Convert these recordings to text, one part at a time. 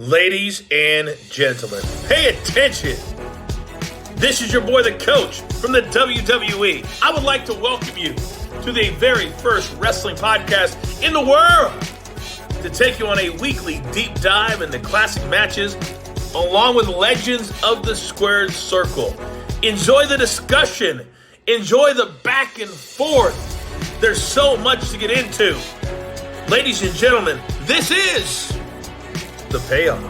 Ladies and gentlemen, pay attention. This is your boy, the coach from the WWE. I would like to welcome you to the very first wrestling podcast in the world to take you on a weekly deep dive into classic matches along with legends of the squared circle. Enjoy the discussion. Enjoy the back and forth. There's so much to get into. Ladies and gentlemen, this is The Payoff.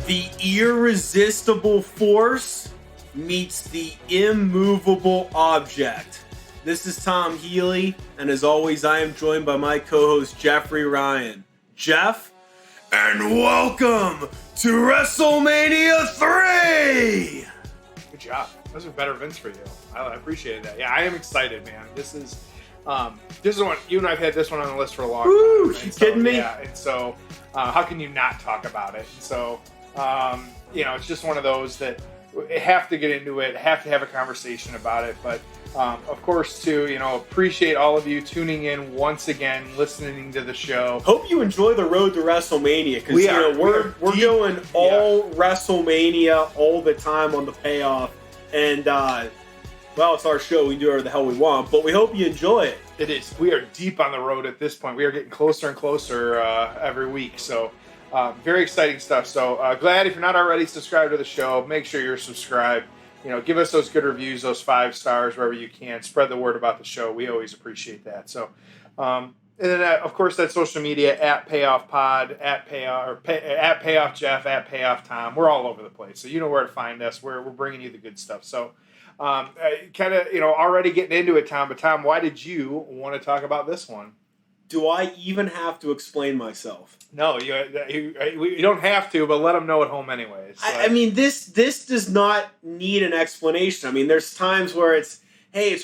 The irresistible force meets the immovable object. This is Tom Healy, and as always, I am joined by my co-host, Jeffrey Ryan. Jeff, and welcome to WrestleMania 3! Good job. Those are better events for you. I appreciated that. Yeah, I am excited, man. This is one, you and I have had this one on the list for a long time. Woo, you kidding me? Yeah, and so how can you not talk about it? And so, it's just one of those that have to get into it, have to have a conversation about it. But, of course, too, appreciate all of you tuning in once again, listening to the show. Hope you enjoy the road to WrestleMania, because we're going all WrestleMania all the time on The Payoff. And, it's our show. We do whatever the hell we want, but we hope you enjoy it. It is. We are deep on the road at this point. We are getting closer and closer every week. So, very exciting stuff. So, glad if you're not already subscribed to the show, make sure you're subscribed. Give us those good reviews, those 5 stars wherever you can. Spread the word about the show. We always appreciate that. So, and then of course that social media at Payoff Pod, at Payoff Jeff, at Payoff Tom. We're all over the place, so you know where to find us. We're bringing you the good stuff. So, already getting into it, Tom. But Tom, why did you want to talk about this one? Do I even have to explain myself? No, you don't have to, but let them know at home anyways. I mean, this does not need an explanation. I mean, there's times where it's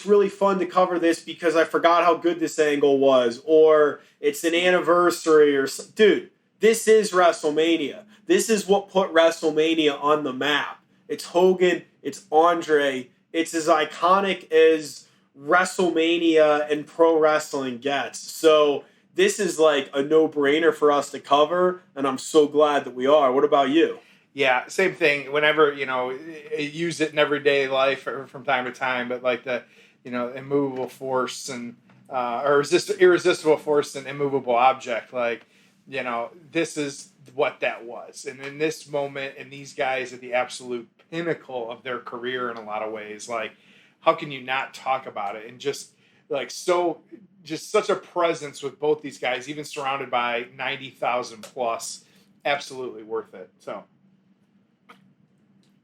really fun to cover this because I forgot how good this angle was, or it's an anniversary, or dude, this is WrestleMania. This is what put WrestleMania on the map. It's Hogan, it's Andre, it's as iconic as WrestleMania and pro wrestling gets. So this is like a no-brainer for us to cover, and I'm so glad that we are. What about you? Yeah, same thing. Whenever, use it in everyday life or from time to time, but like the, immovable force and, or irresistible force and immovable object, like, this is what that was. And in this moment, and these guys at the absolute pinnacle of their career in a lot of ways, like, how can you not talk about it? And just such a presence with both these guys, even surrounded by 90,000 plus, absolutely worth it. So,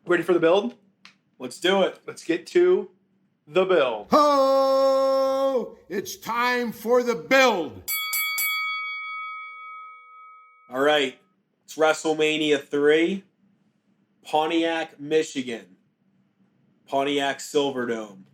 ready for the build? Let's do it. Let's get to the build. Oh, it's time for the build. All right. It's WrestleMania 3, Pontiac, Michigan. Pontiac Silverdome.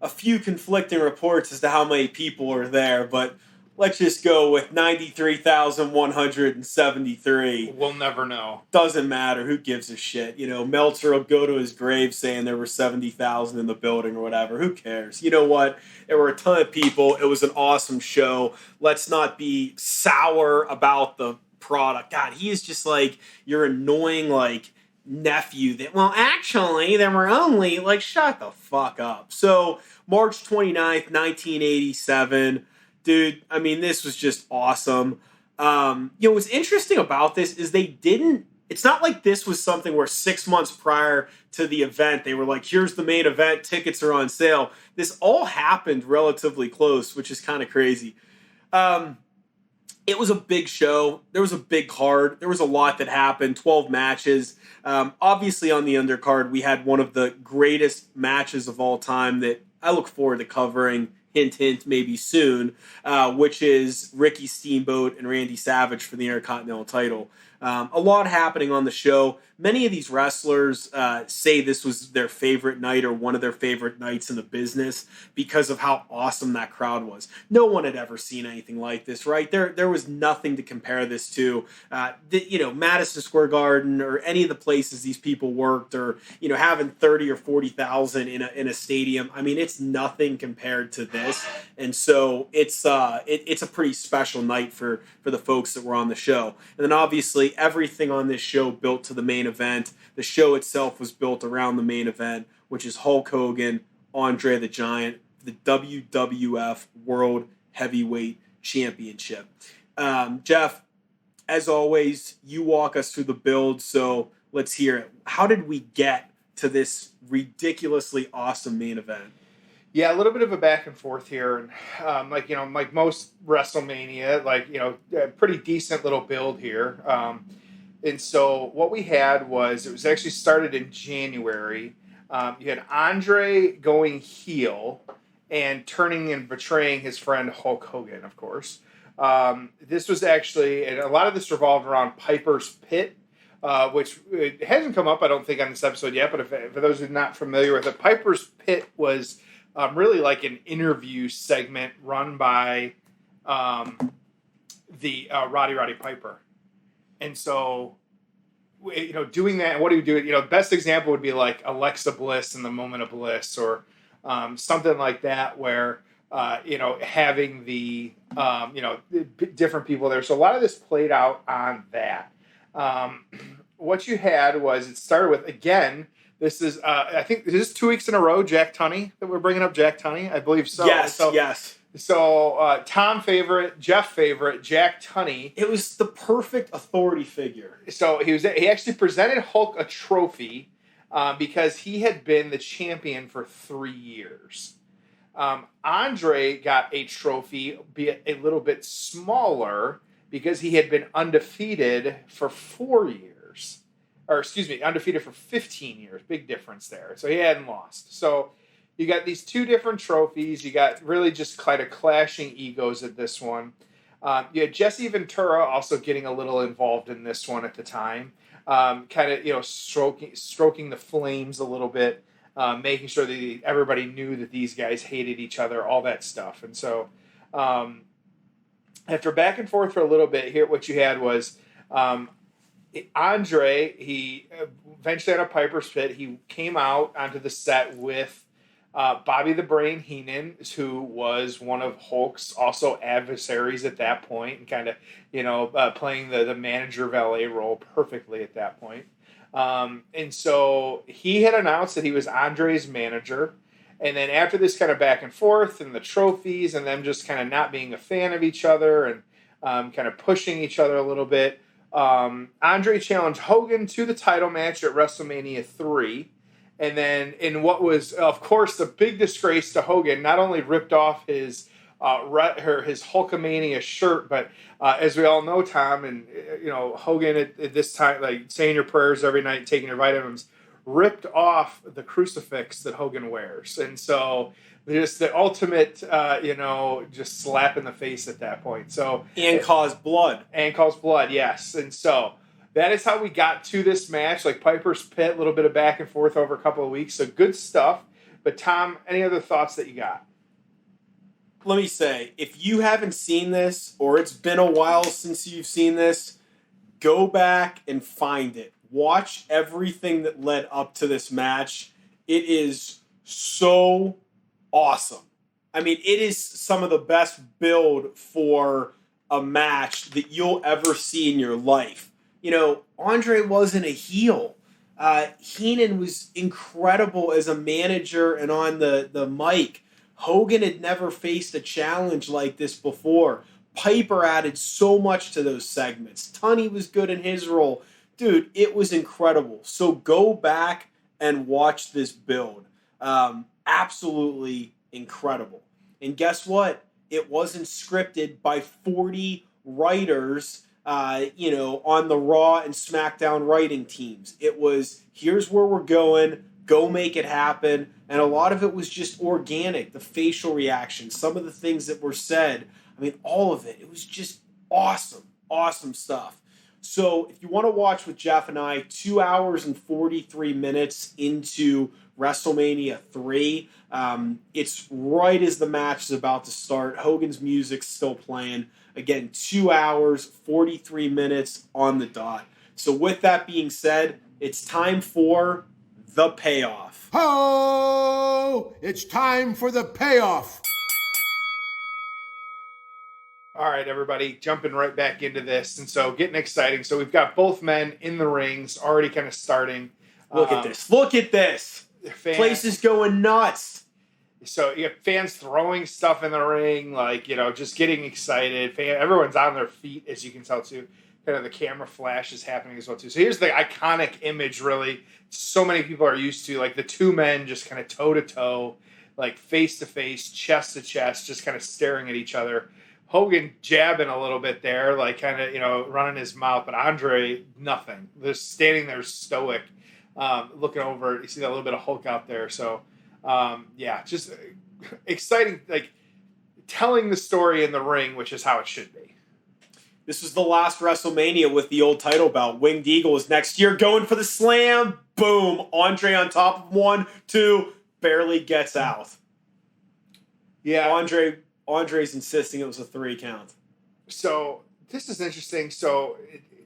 A few conflicting reports as to how many people are there, but let's just go with 93,173. We'll never know. Doesn't matter. Who gives a shit? Meltzer will go to his grave saying there were 70,000 in the building or whatever. Who cares? You know what? There were a ton of people. It was an awesome show. Let's not be sour about the product. God, he is just like your annoying, nephew that, actually, there were only, shut the fuck up. So, March 29th, 1987. Dude, I mean, this was just awesome. What's interesting about this is it's not like this was something where 6 months prior to the event, they were like, here's the main event, tickets are on sale. This all happened relatively close, which is kind of crazy. It was a big show. There was a big card. There was a lot that happened, 12 matches. Obviously, on the undercard, we had one of the greatest matches of all time that I look forward to covering, hint, hint, maybe soon, which is Ricky Steamboat and Randy Savage for the Intercontinental title. A lot happening on the show. many of these wrestlers say this was their favorite night or one of their favorite nights in the business because of how awesome that crowd was. No one had ever seen anything like this, right? There was nothing to compare this to. Madison Square Garden or any of the places these people worked, or having 30 or 40,000 in a stadium. I mean, it's nothing compared to this, and so it's a pretty special night for the folks that were on the show. And then obviously everything on this show built to the main event. The show itself was built around the main event, which is Hulk Hogan, Andre the Giant, the WWF World Heavyweight Championship. Jeff, as always, you walk us through the build, so let's hear it. How did we get to this ridiculously awesome main event? Yeah, a little bit of a back and forth here, and like most WrestleMania, a pretty decent little build here. And so what we had was, it was actually started in January. You had Andre going heel and turning and betraying his friend Hulk Hogan, of course. This was actually, and a lot of this revolved around Piper's Pit, which it hasn't come up, I don't think, on this episode yet, but for those who are not familiar with it, Piper's Pit was really like an interview segment run by the Roddy Piper. And so, doing that, what do you do? Best example would be like Alexa Bliss in the Moment of Bliss, or something like that, where, having the, different people there. So a lot of this played out on that. What you had was, it started with, again, this is, I think, this is 2 weeks in a row, Jack Tunney, that we're bringing up Jack Tunney. I believe so. Yes. So Tom favorite, Jeff favorite, Jack Tunney. It was the perfect authority figure. So he actually presented Hulk a trophy because he had been the champion for 3 years. Andre got a trophy, be it a little bit smaller, because he had been undefeated for 4 years. Or, excuse me, undefeated for 15 years. Big difference there. So he hadn't lost. So you got these two different trophies. You got really just kind of clashing egos at this one. You had Jesse Ventura also getting a little involved in this one at the time. Kind of, stroking the flames a little bit. Making sure that everybody knew that these guys hated each other, all that stuff. And so after back and forth for a little bit, here what you had was Andre, he eventually on a Piper's Pit, he came out onto the set with Bobby the Brain Heenan, who was one of Hulk's also adversaries at that point, and kind of, playing the manager valet role perfectly at that point. And so he had announced that he was Andre's manager. And then after this kind of back and forth and the trophies and them just kind of not being a fan of each other and kind of pushing each other a little bit, Andre challenged Hogan to the title match at WrestleMania 3. And then in what was, of course, the big disgrace to Hogan, not only ripped off his Hulkamania shirt, but as we all know, Tom, and Hogan at this time, like saying your prayers every night, taking your vitamins, ripped off the crucifix that Hogan wears. And so just the ultimate, just slap in the face at that point. So and caused blood. Yes. And so that is how we got to this match, like Piper's Pit, a little bit of back and forth over a couple of weeks. So good stuff. But Tom, any other thoughts that you got? Let me say, if you haven't seen this, or it's been a while since you've seen this, go back and find it. Watch everything that led up to this match. It is so awesome. I mean, it is some of the best build for a match that you'll ever see in your life. Andre wasn't a heel. Heenan was incredible as a manager and on the mic. Hogan had never faced a challenge like this before. Piper added so much to those segments. Tunney was good in his role. Dude, it was incredible. So go back and watch this build. Absolutely incredible. And guess what? It wasn't scripted by 40 writers, on the Raw and SmackDown writing teams. It was, here's where we're going, go make it happen. And a lot of it was just organic, the facial reactions, some of the things that were said. I mean, all of it. It was just awesome, awesome stuff. So if you want to watch with Jeff and I, 2 hours and 43 minutes into WrestleMania 3, it's right as the match is about to start. Hogan's music's still playing. Again, 2 hours, 43 minutes on the dot. So with that being said, it's time for the payoff. Ho! It's time for the payoff. All right, everybody, jumping right back into this. And so getting exciting. So we've got both men in the rings already kind of starting. Look at this. Look at this. Place is going nuts. So you have fans throwing stuff in the ring, like, just getting excited. Everyone's on their feet, as you can tell, too. Kind of the camera flash is happening as well, too. So here's the iconic image, really. So many people are used to, like, the two men just kind of toe-to-toe, like, face-to-face, chest-to-chest, just kind of staring at each other. Hogan jabbing a little bit there, like kind of, running his mouth, but Andre, nothing. They're standing there stoic, looking over. You see that little bit of Hulk out there. So, just exciting, like telling the story in the ring, which is how it should be. This was the last WrestleMania with the old title belt. Winged Eagle is next year, going for the slam. Boom. Andre on top of 1, 2, barely gets out. Yeah. Andre's insisting it was a 3 count. So this is interesting. So,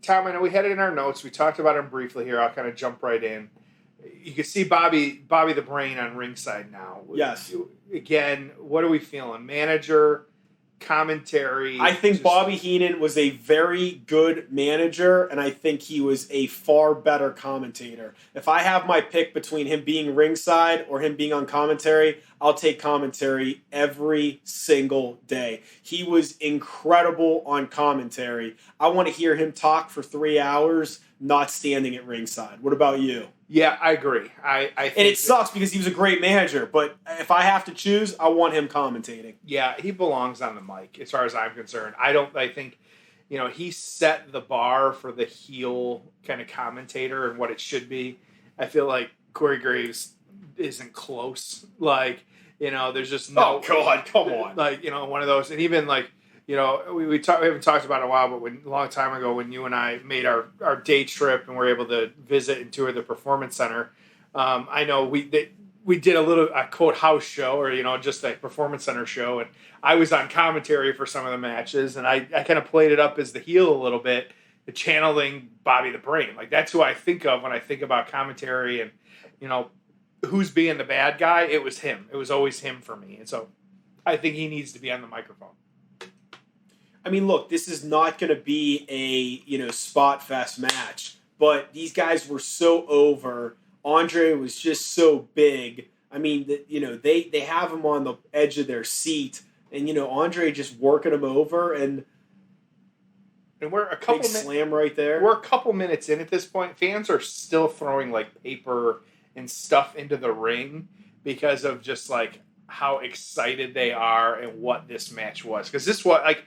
Tom, I know we had it in our notes. We talked about him briefly here. I'll kind of jump right in. You can see Bobby the Brain on ringside now. Yes. Again, what are we feeling? Manager, commentary. I think Bobby Heenan was a very good manager, and I think he was a far better commentator. If I have my pick between him being ringside or him being on commentary, I'll take commentary every single day. He was incredible on commentary. I want to hear him talk for 3 hours, not standing at ringside. What about you? Yeah, I agree. I think and it sucks because he was a great manager, but if I have to choose, I want him commentating. Yeah, he belongs on the mic as far as I'm concerned. I think, he set the bar for the heel kind of commentator and what it should be. I feel like Corey Graves isn't close. Like, there's just no... Oh, God, come on. Like, one of those. And even, like, we haven't talked about it in a while, but a long time ago when you and I made our day trip and were able to visit and tour the Performance Center, I know we did a quote house show or, just a Performance Center show, and I was on commentary for some of the matches, and I kind of played it up as the heel a little bit, channeling Bobby the Brain. Like, that's who I think of when I think about commentary and, who's being the bad guy. It was him. It was always him for me. And so I think he needs to be on the microphone. I mean, look, this is not going to be a, spot fest match, but these guys were so over. Andre was just so big. I mean, they have him on the edge of their seat, and, Andre just working him over, and we're a couple slam right there. We're a couple minutes in at this point. Fans are still throwing, like, paper and stuff into the ring because of just, like, how excited they are and what this match was. Because this was, like...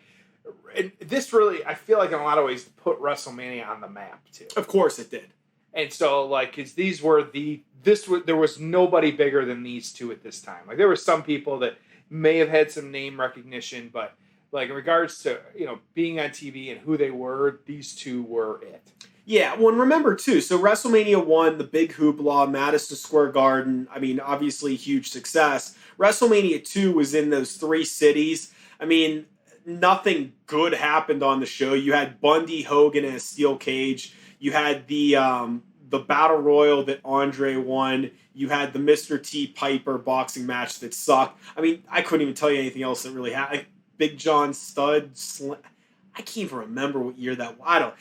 This really, I feel like in a lot of ways, put WrestleMania on the map too. Of course, it did. And so, like, because there was nobody bigger than these two at this time. Like, there were some people that may have had some name recognition, but like in regards to being on TV and who they were, these two were it. Yeah, well, and remember too. So WrestleMania 1, the big hoopla, Madison Square Garden. I mean, obviously huge success. WrestleMania 2 was in those 3 cities. I mean, nothing good happened on the show. You had Bundy, Hogan in a steel cage. You had the Battle Royal that Andre won. You had the Mr. T. Piper boxing match that sucked. I mean, I couldn't even tell you anything else that really happened. Like Big John Studd. I can't even remember what year that was.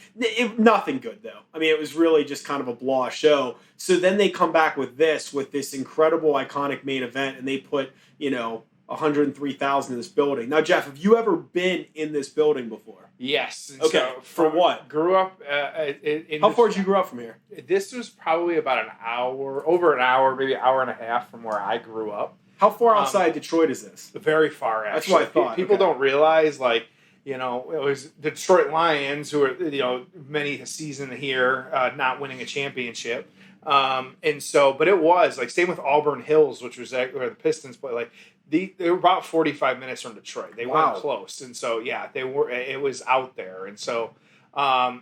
Nothing good, though. I mean, it was really just kind of a blah show. So then they come back with this incredible, iconic main event, and they put, 103,000 in this building. Now, Jeff, have you ever been in this building before? Yes. Okay. So for what? Grew up. How far did you grow up from here? This was probably about over an hour, maybe an hour and a half from where I grew up. How far outside Detroit is this? Very far, actually. That's what I thought. People don't realize, like, it was the Detroit Lions who are, many a season here, not winning a championship. And so, but it was like, same with Auburn Hills, which was where the Pistons play. Like, they were about 45 minutes from Detroit. They weren't close. And so, yeah, it was out there. And so, So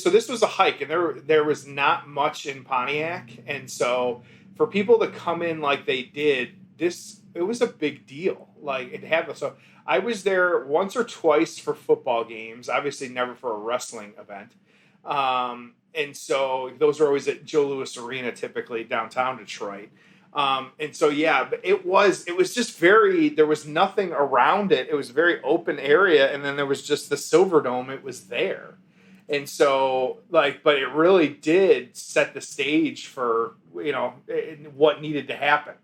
this was a hike, and there was not much in Pontiac, and so for people to come in like they did, it was a big deal. Like it had so I was there once or twice for football games, obviously never for a wrestling event. And so those are always at Joe Louis Arena, typically downtown Detroit. And so, yeah, but it was just there was nothing around it. It was a very open area. And then there was just the Silverdome. It was there. And so but it really did set the stage for, what needed to happen.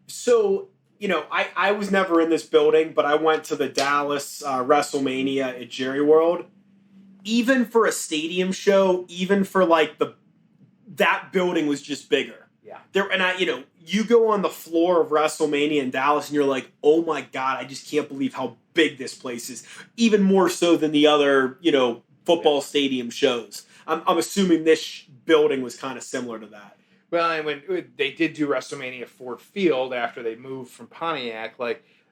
So, I was never in this building, but I went to the Dallas WrestleMania at Jerry World. Even for a stadium show, even for that building was just bigger. Yeah. You go on the floor of WrestleMania in Dallas and you're like, oh my God, I just can't believe how big this place is. Even more so than the other, football stadium shows. I'm assuming this building was kind of similar to that. Well, and when they did do WrestleMania at Ford Field after they moved from Pontiac,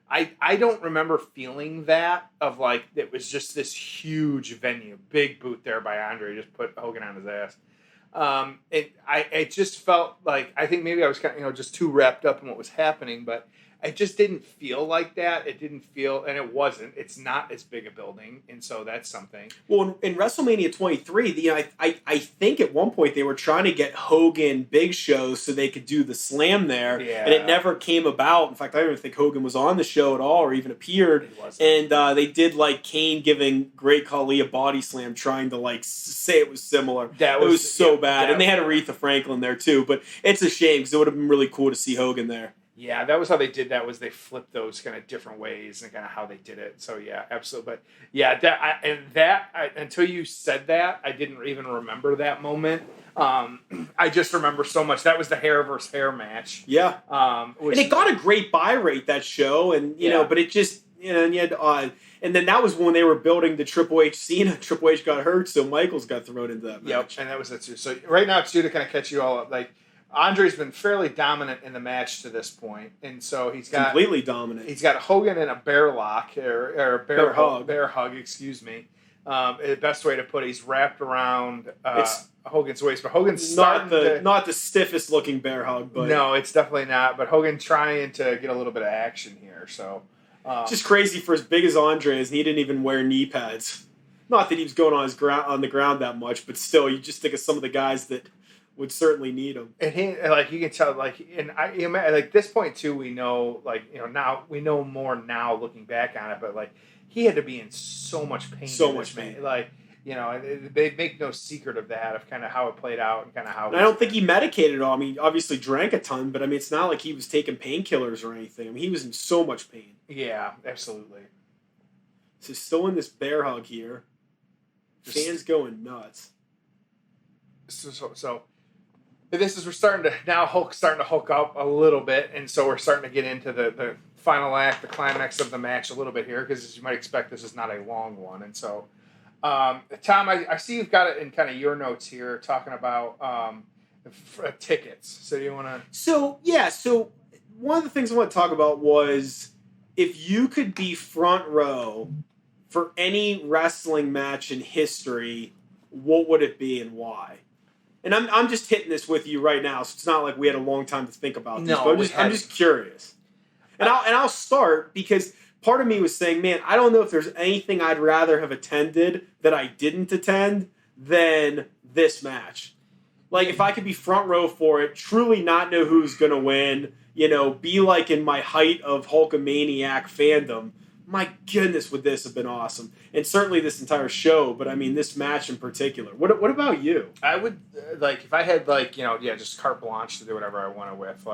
I don't remember feeling that of it was just this huge venue, big boot there by Andre, just put Hogan on his ass. It just felt like, I think maybe I was kind of, just too wrapped up in what was happening, but I just didn't feel like that. It didn't feel, and it wasn't. It's not as big a building, and so that's something. Well, in WrestleMania 23, I think at one point they were trying to get Hogan Big Show so they could do the slam there, and it never came about. In fact, I don't even think Hogan was on the show at all or even appeared. And they did Kane giving Great Khali a body slam, trying to say it was similar. It was so bad, and they had Aretha Franklin there too. But it's a shame because it would have been really cool to see Hogan there. Yeah, that was how they did that. Was they flipped those kind of different ways and kind of how they did it. So yeah, absolutely. But yeah, until you said that, I didn't even remember that moment. I just remember so much. That was the hair versus hair match. Yeah, and it got a great buy rate, that show, and but it just and you had and then that was when they were building the Triple H Cena. Triple H got hurt, so Michaels got thrown into that match. Yep, and that was it too. So right now, too, to kind of catch you all up, Andre's been fairly dominant in the match to this point, and so he's got completely dominant. He's got Hogan in a bear lock or a bear hug. Excuse me. The best way to put it, he's wrapped around Hogan's waist, but Hogan's not the stiffest looking bear hug, but no, it's definitely not. But Hogan trying to get a little bit of action here, so just crazy for as big as Andre is. And he didn't even wear knee pads. Not that he was going on the ground that much, but still, you just think of some of the guys that would certainly need him. And he, you can tell, this point too, we know, now we know more now looking back on it, but he had to be in so much pain. So much pain. They make no secret of that, of kind of how it played out and kind of how. And I don't think he medicated at all. I mean, obviously drank a ton, but it's not like he was taking painkillers or anything. I mean, he was in so much pain. Yeah, absolutely. So still in this bear hug here. Fans going nuts. So we're starting to hook up a little bit, and so we're starting to get into the final act, the climax of the match a little bit here, because as you might expect, this is not a long one. And so, Tom, I see you've got it in kind of your notes here, talking about tickets. So do you want to? So one of the things I want to talk about was if you could be front row for any wrestling match in history, what would it be and why? And I'm just hitting this with you right now, so it's not like we had a long time to think about this. No, but I'm just curious. And I'll start because part of me was saying, man, I don't know if there's anything I'd rather have attended that I didn't attend than this match. If I could be front row for it, truly not know who's going to win, be in my height of Hulkamaniac fandom, my goodness, would this have been awesome. And certainly this entire show, but this match in particular. What about you? I would, if I had, just carte blanche to do whatever I wanted with,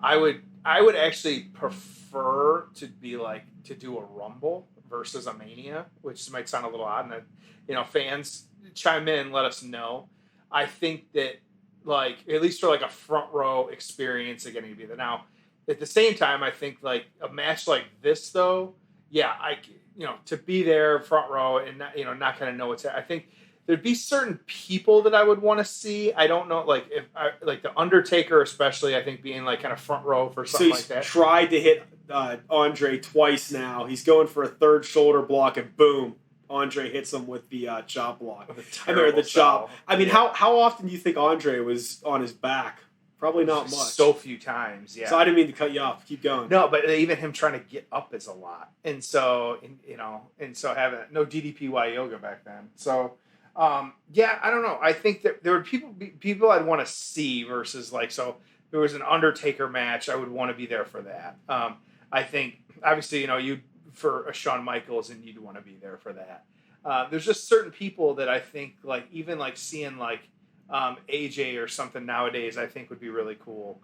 I would actually prefer to be, to do a Rumble versus a Mania, which might sound a little odd, and, fans chime in, let us know. I think that, at least for, a front row experience of getting to be there. Now, at the same time, I think, a match like this, though, yeah, to be there front row and not kind of know what's happening. I think there'd be certain people that I would want to see. I don't know, if the Undertaker, especially. I think being kind of front row for something like that. So he's tried to hit Andre twice now. He's going for a third shoulder block, and boom, Andre hits him with the chop block. I remember the chop. I mean, how often do you think Andre was on his back? Probably not much. So few times, yeah. So I didn't mean to cut you off. Keep going. No, but even him trying to get up is a lot. And so, having no DDPY yoga back then. So, I don't know. I think that there would people I'd want to see versus so if there was an Undertaker match, I would want to be there for that. I think, obviously, you for a Shawn Michaels, and you'd want to be there for that. There's just certain people that I think, even seeing, AJ or something nowadays, I think would be really cool.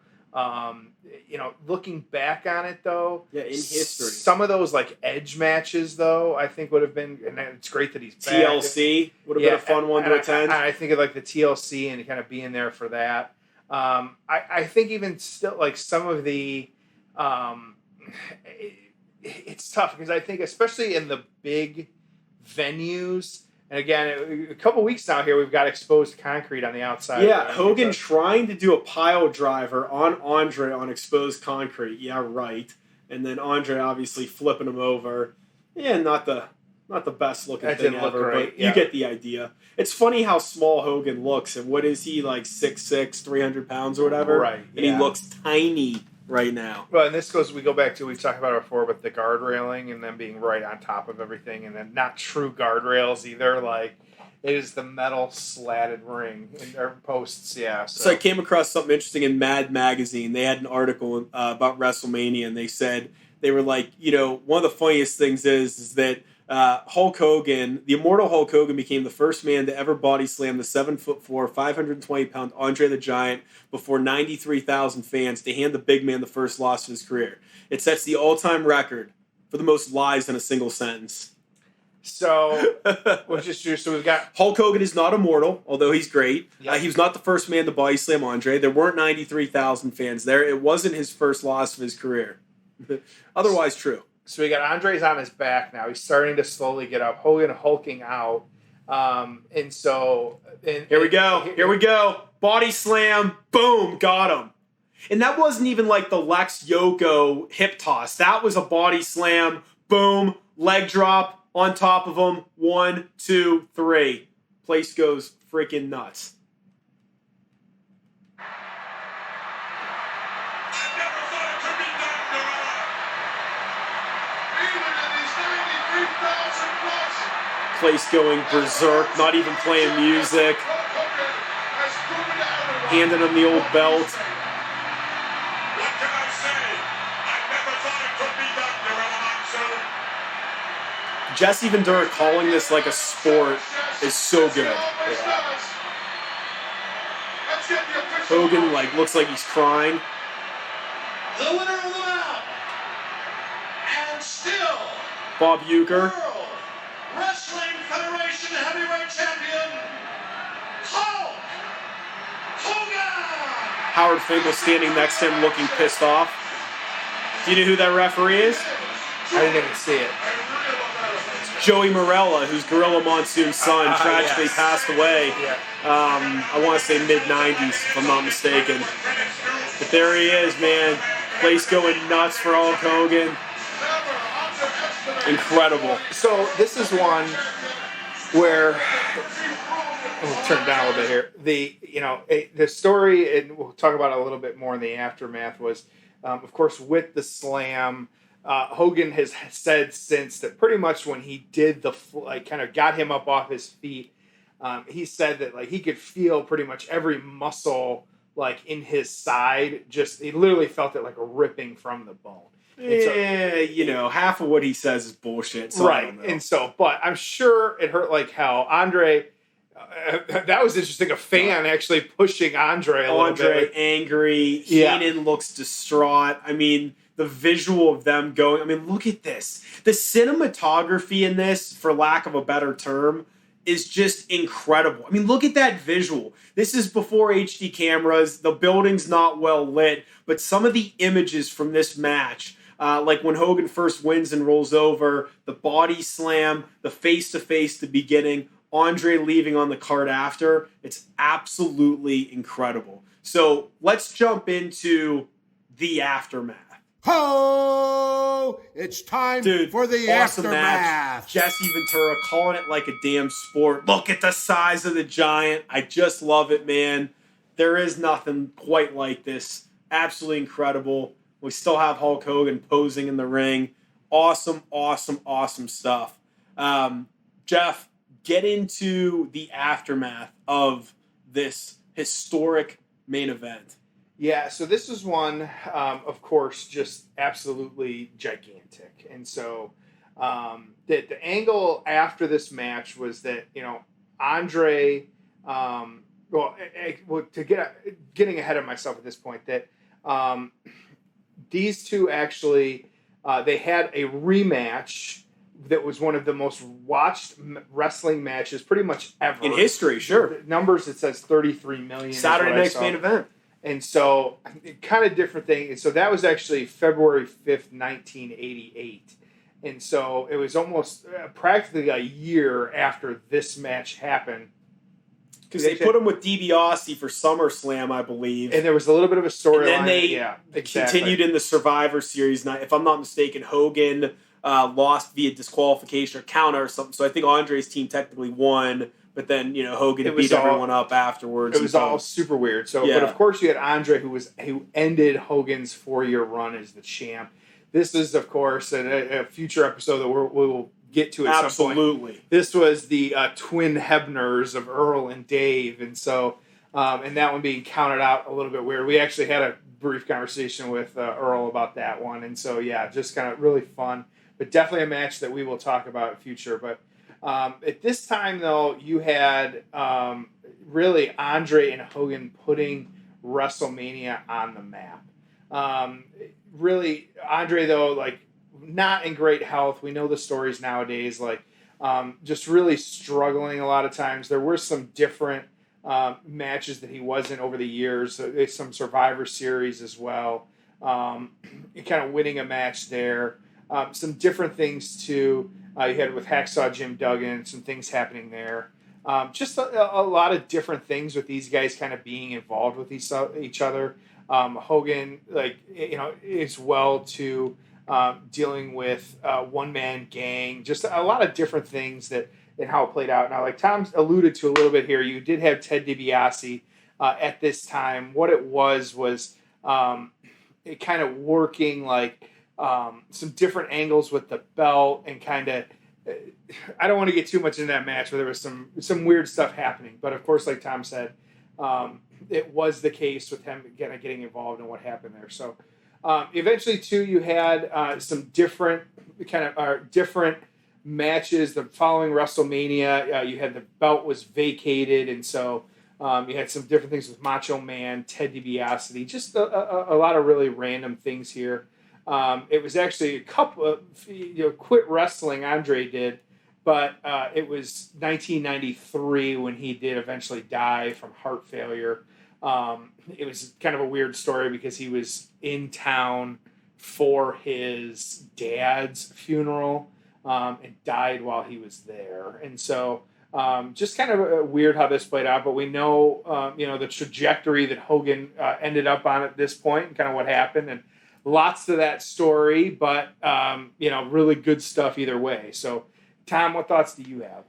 Looking back on it, though, in history, some of those Edge matches, though, I think would have been, and it's great that he's back. TLC would have been a fun one to attend. I think of the TLC and kind of being there for that. I think even still, some of the, it's tough because I think especially in the big venues. And again, a couple weeks now here, we've got exposed concrete on the outside. Yeah, Hogan trying to do a pile driver on Andre on exposed concrete. Yeah, right. And then Andre obviously flipping him over. Yeah, not the best looking thing ever, but you get the idea. It's funny how small Hogan looks, and what is he, 6'6", 300 pounds or whatever? Right. And he looks tiny right now. Well, and we go back to, we've talked about it before, but the guard railing and then being right on top of everything, and then not true guardrails either. It is the metal slatted ring or posts, yeah. So I came across something interesting in Mad Magazine. They had an article about WrestleMania, and they said, they were one of the funniest things is that Hulk Hogan, the immortal Hulk Hogan, became the first man to ever body slam the 7'4", 520-pound Andre the Giant before 93,000 fans to hand the big man the first loss of his career. It sets the all-time record for the most lies in a single sentence. So, which is true. So we've got Hulk Hogan is not immortal, although he's great. Yep. He was not the first man to body slam Andre. There weren't 93,000 fans there. It wasn't his first loss of his career. Otherwise, true. So we got Andre's on his back now. He's starting to slowly get up. Hogan hulking out. Here we go. Body slam. Boom. Got him. And that wasn't even the Lex Yoko hip toss. That was a body slam. Boom. Leg drop on top of him. 1, 2, 3. Place goes freaking nuts. Place going berserk, not even playing music. Handing him the old belt. Jesse Ventura calling this like a sport is so good. Yeah. Hogan looks like he's crying. The winner of the bout, and still Bob Uecker. Wrestling Federation Heavyweight Champion, Hulk Hogan! Howard Finkel standing next to him looking pissed off. Do you know who that referee is? I didn't even see it. It's Joey Morella, who's Gorilla Monsoon's son, tragically passed away. Yeah. I want to say mid-90s, if I'm not mistaken. But there he is, man. Place going nuts for Hulk Hogan. Incredible. So this is one where we'll turn it down a little bit here. The story, and we'll talk about it a little bit more in the aftermath, was, of course, with the slam. Hogan has said since that pretty much when he did kind of got him up off his feet, he said that he could feel pretty much every muscle in his side. He literally felt it a ripping from the bone. Yeah, half of what he says is bullshit. So right. And so, but I'm sure it hurt like hell. Andre, that was interesting. A fan actually pushing Andre a little bit. Andre angry. Heenan looks distraught. I mean, the visual of them going. I mean, look at this. The cinematography in this, for lack of a better term, is just incredible. I mean, look at that visual. This is before HD cameras. The building's not well lit, but some of the images from this match, when Hogan first wins and rolls over, the body slam, the face-to-face, the beginning, Andre leaving on the cart after, it's absolutely incredible. So let's jump into the aftermath. Ho! It's time Dude, for the awesome aftermath. match. Jesse Ventura calling it like a damn sport. Look at the size of the giant. I just love it, man. There is nothing quite like this. Absolutely incredible. We still have Hulk Hogan posing in the ring. Awesome, awesome, awesome stuff. Jeff, get into the aftermath of this historic main event. Yeah, so this was one, of course, just absolutely gigantic. And so the angle after this match was that, Andre, getting ahead of myself at this point, that these two actually, they had a rematch that was one of the most watched wrestling matches pretty much ever. In history, sure. The numbers, it says 33 million. Saturday night's main event. And so, kind of different thing. And so, that was actually February 5th, 1988. And so, it was almost practically a year after this match happened. Because they put him with DiBiase for SummerSlam, I believe. And there was a little bit of a storyline. And then they continued in the Survivor Series. Now, if I'm not mistaken, Hogan lost via disqualification or counter or something. So I think Andre's team technically won. But then, Hogan beat everyone up afterwards. It was all super weird. So, But of course, you had Andre, who ended Hogan's 4-year run as the champ. This is, of course, a future episode that we will get to at some point. Absolutely. This was the twin Hebners of Earl and Dave, and so and that one being counted out a little bit weird. We actually had a brief conversation with Earl about that one, and so just kind of really fun, but definitely a match that we will talk about in future. But at this time, though, you had really Andre and Hogan putting WrestleMania on the map. Really, Andre, though, not in great health. We know the stories nowadays, just really struggling a lot of times. There were some different matches that he was in over the years. Some Survivor Series as well. Kind of winning a match there. Some different things, too. You had with Hacksaw Jim Duggan, some things happening there. Just a lot of different things with these guys kind of being involved with each other. Hogan, as well, to dealing with one-man gang. Just a lot of different things and how it played out. Now, like Tom alluded to a little bit here, you did have Ted DiBiase at this time. What it was it kind of working some different angles with the belt and kind of, I don't want to get too much into that match where there was some weird stuff happening. But of course, like Tom said, it was the case with him getting involved in what happened there. So eventually, too, you had some different different matches. The following WrestleMania, you had the belt was vacated, and so you had some different things with Macho Man, Ted DiBiase, just a lot of really random things here. It was actually a couple of, quit wrestling, Andre did, but it was 1993 when he did eventually die from heart failure. It was kind of a weird story because he was in town for his dad's funeral and died while he was there. And so just kind of weird how this played out, but we know, the trajectory that Hogan ended up on at this point and kind of what happened, and lots to that story, but, really good stuff either way. So, Tom, what thoughts do you have?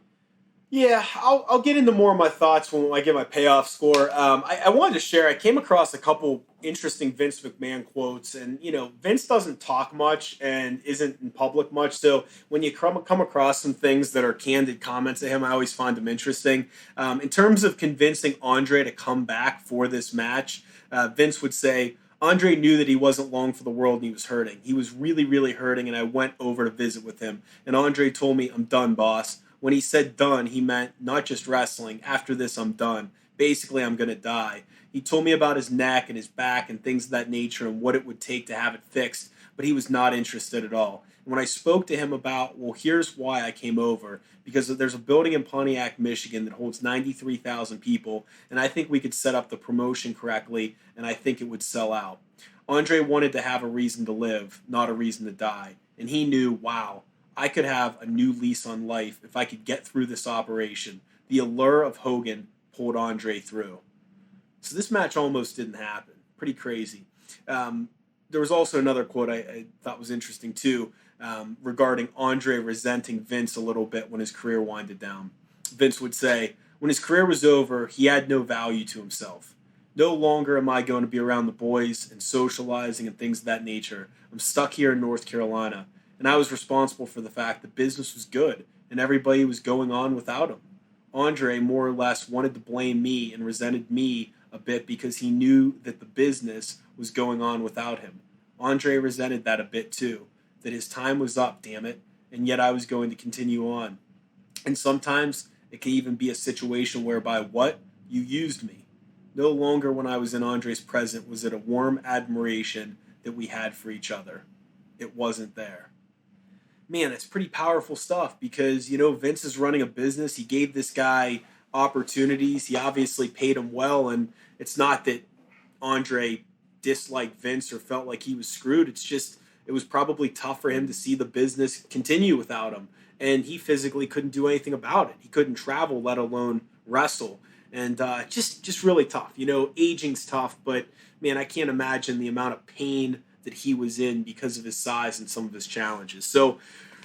Yeah, I'll get into more of my thoughts when I get my payoff score. I wanted to share, I came across a couple interesting Vince McMahon quotes, and, Vince doesn't talk much and isn't in public much, so when you come across some things that are candid comments of him, I always find them interesting. In terms of convincing Andre to come back for this match, Vince would say, Andre knew that he wasn't long for the world and he was hurting. He was really, really hurting, and I went over to visit with him. And Andre told me, I'm done, boss. When he said done, he meant not just wrestling. After this, I'm done. Basically, I'm going to die. He told me about his neck and his back and things of that nature and what it would take to have it fixed, but he was not interested at all. And when I spoke to him about, well, here's why I came over, because there's a building in Pontiac, Michigan that holds 93,000 people, and I think we could set up the promotion correctly, and I think it would sell out. Andre wanted to have a reason to live, not a reason to die. And he knew, wow, I could have a new lease on life if I could get through this operation. The allure of Hogan pulled Andre through. So this match almost didn't happen. Pretty crazy. there was also another quote I thought was interesting too, regarding Andre resenting Vince a little bit when his career winded down. Vince would say, when his career was over, he had no value to himself. No longer am I going to be around the boys and socializing and things of that nature. I'm stuck here in North Carolina, and I was responsible for the fact that business was good and everybody was going on without him. Andre more or less wanted to blame me and resented me a bit because he knew that the business was going on without him. Andre resented that a bit too, that his time was up, damn it, and yet I was going to continue on. And sometimes it can even be a situation whereby, what? You used me. No longer when I was in Andre's presence was it a warm admiration that we had for each other. It wasn't there. Man, that's pretty powerful stuff because, Vince is running a business. He gave this guy opportunities. He obviously paid him well, and it's not that Andre disliked Vince or felt like he was screwed. It's just it was probably tough for him to see the business continue without him, and he physically couldn't do anything about it. He couldn't travel, let alone wrestle, and just really tough. Aging's tough, but man, I can't imagine the amount of pain that he was in because of his size and some of his challenges. So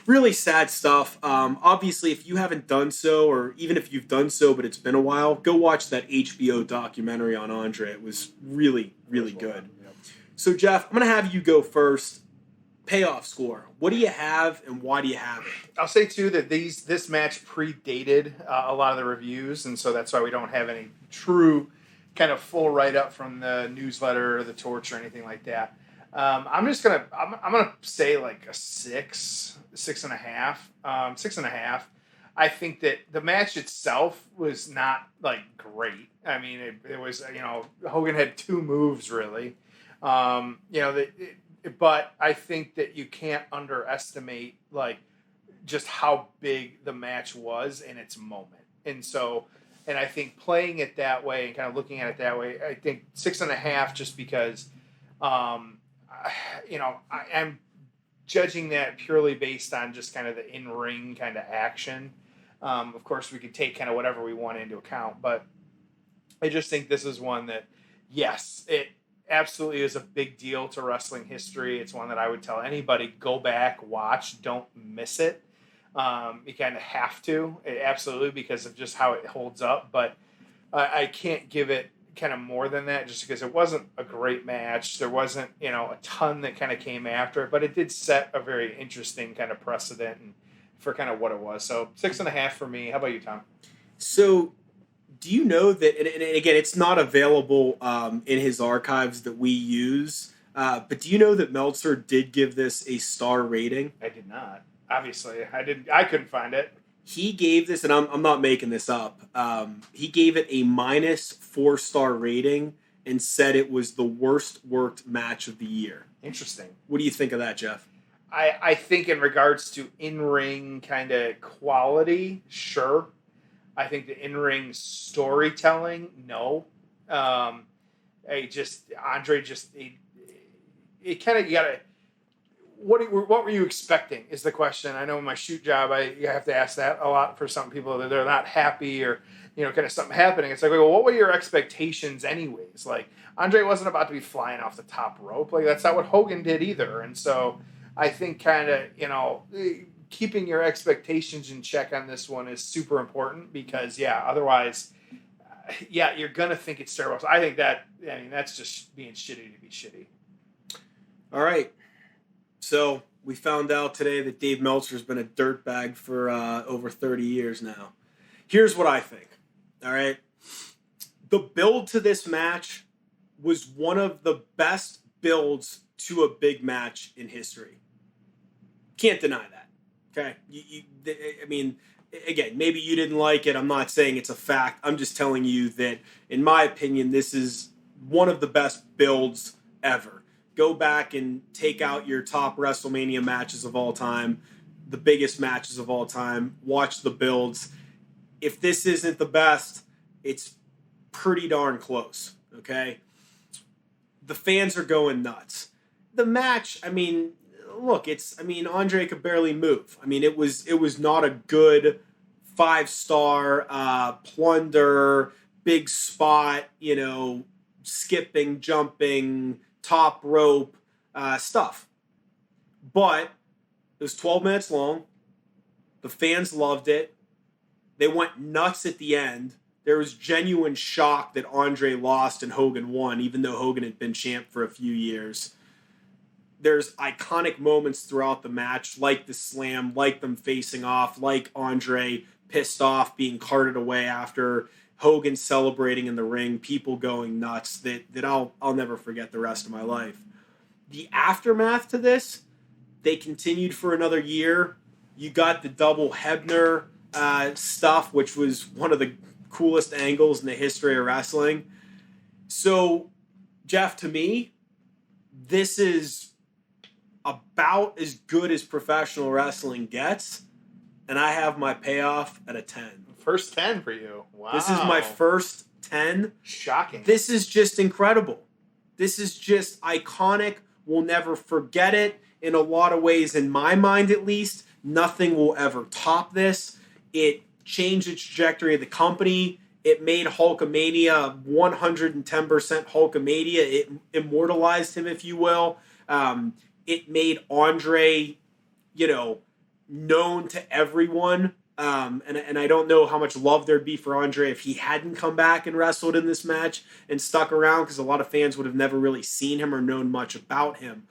really sad stuff. Obviously, if you haven't done so, or even if you've done so but it's been a while, go watch that HBO documentary on Andre. It was really, really good. Yep. So, Jeff, I'm going to have you go first. Payoff score. What do you have, and why do you have it? I'll say, too, that this match predated a lot of the reviews, and so that's why we don't have any true kind of full write-up from the newsletter or the torch or anything like that. I'm gonna say like a 6.5. 6.5. I think that the match itself was not like great. I mean, it was, Hogan had two moves really. But I think that you can't underestimate like just how big the match was in its moment. And I think playing it that way and kind of looking at it that way, I think 6.5 just because. I'm judging that purely based on just kind of the in-ring kind of action. Of course, we could take kind of whatever we want into account, but I just think this is one that, yes, it absolutely is a big deal to wrestling history. It's one that I would tell anybody, go back, watch, don't miss it. You kind of have to, absolutely, because of just how it holds up, but I can't give it kind of more than that just because it wasn't a great match. There wasn't, a ton that kind of came after it, but it did set a very interesting kind of precedent and for kind of what it was. So 6.5 for me. How about you, Tom? So do you know that, and again, it's not available in his archives that we use, but do you know that Meltzer did give this a star rating? I did not. Obviously, I couldn't find it. He gave this, and I'm not making this up, he gave it a -4-star rating and said it was the worst worked match of the year. Interesting. What do you think of that, Jeff? I think in regards to in-ring kind of quality, sure. I think the in-ring storytelling, no. Andre just, it kind of, you got to, what were you expecting is the question. I know in my shoot job, you have to ask that a lot for some people that they're not happy or, kind of something happening. It's like, well, what were your expectations anyways? Like, Andre wasn't about to be flying off the top rope. Like, that's not what Hogan did either. And so I think kind of, keeping your expectations in check on this one is super important because, otherwise, you're going to think it's terrible. So I think that's just being shitty to be shitty. All right. So we found out today that Dave Meltzer's been a dirtbag for over 30 years now. Here's what I think. All right. The build to this match was one of the best builds to a big match in history. Can't deny that. Okay. Again, maybe you didn't like it. I'm not saying it's a fact. I'm just telling you that, in my opinion, this is one of the best builds ever. Go back and take out your top WrestleMania matches of all time, the biggest matches of all time. Watch the builds. If this isn't the best, it's pretty darn close, okay? The fans are going nuts. The match, Andre could barely move. It was not a good 5-star plunder, big spot, skipping, jumping, top rope, stuff. But it was 12 minutes long. The fans loved it. They went nuts at the end. There was genuine shock that Andre lost and Hogan won, even though Hogan had been champ for a few years. There's iconic moments throughout the match, like the slam, like them facing off, like Andre pissed off being carted away after, Hogan celebrating in the ring, people going nuts that I'll never forget the rest of my life. The aftermath to this, they continued for another year. You got the double Hebner stuff, which was one of the coolest angles in the history of wrestling. So, Jeff, to me, this is about as good as professional wrestling gets, and I have my payoff at a 10. First 10 for you. Wow. This is my first 10. Shocking. This is just incredible. This is just iconic. We'll never forget it. In a lot of ways, in my mind at least, nothing will ever top this. It changed the trajectory of the company. It made Hulkamania 110% Hulkamania. It immortalized him, if you will. It made Andre, known to everyone. And I don't know how much love there'd be for Andre if he hadn't come back and wrestled in this match and stuck around, because a lot of fans would have never really seen him or known much about him.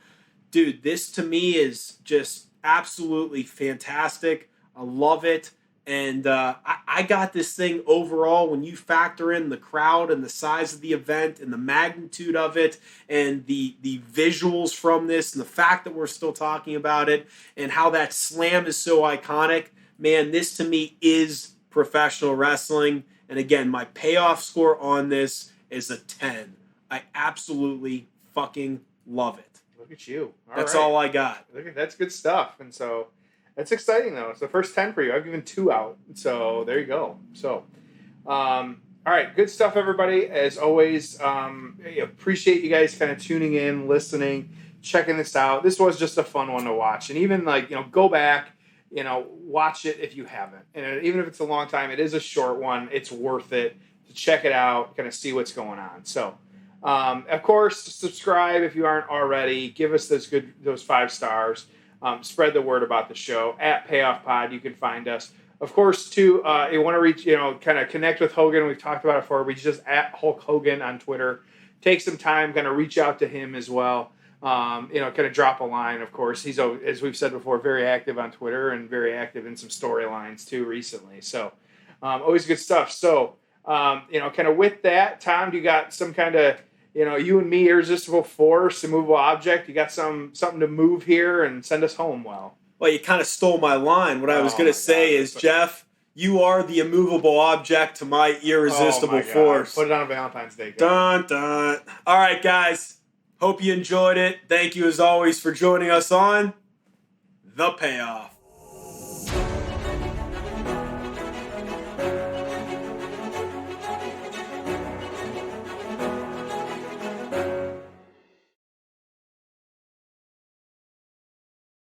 Dude, this to me is just absolutely fantastic. I love it. And I got this thing overall, when you factor in the crowd and the size of the event and the magnitude of it and the visuals from this and the fact that we're still talking about it and how that slam is so iconic, man, this to me is professional wrestling. And again, my payoff score on this is a 10. I absolutely fucking love it. Look at you. That's all I got. That's good stuff. And so that's exciting, though. It's the first 10 for you. I've given 2 out. So there you go. So, all right. Good stuff, everybody. As always, appreciate you guys kind of tuning in, listening, checking this out. This was just a fun one to watch. And even go back, watch it if you haven't. And even if it's a long time, it is a short one. It's worth it to check it out, kind of see what's going on. So, of course, subscribe if you aren't already. Give us those 5 stars. Spread the word about the show at Payoff Pod. You can find us, of course, too. You want to reach, kind of connect with Hogan. We've talked about it before. We just at Hulk Hogan on Twitter. Take some time, kind of reach out to him as well. Kind of drop a line. Of course, he's, as we've said before, very active on Twitter and very active in some storylines too recently. So, always good stuff. So, kind of with that, Tom, do you got some kind of you and me, irresistible force, immovable object? You got something to move here and send us home? Well, you kind of stole my line. What I was going to say is, Jeff, you are the immovable object to my irresistible force. Put it on a Valentine's Day. Dun, dun. All right, guys. Hope you enjoyed it. Thank you, as always, for joining us on The Payoff.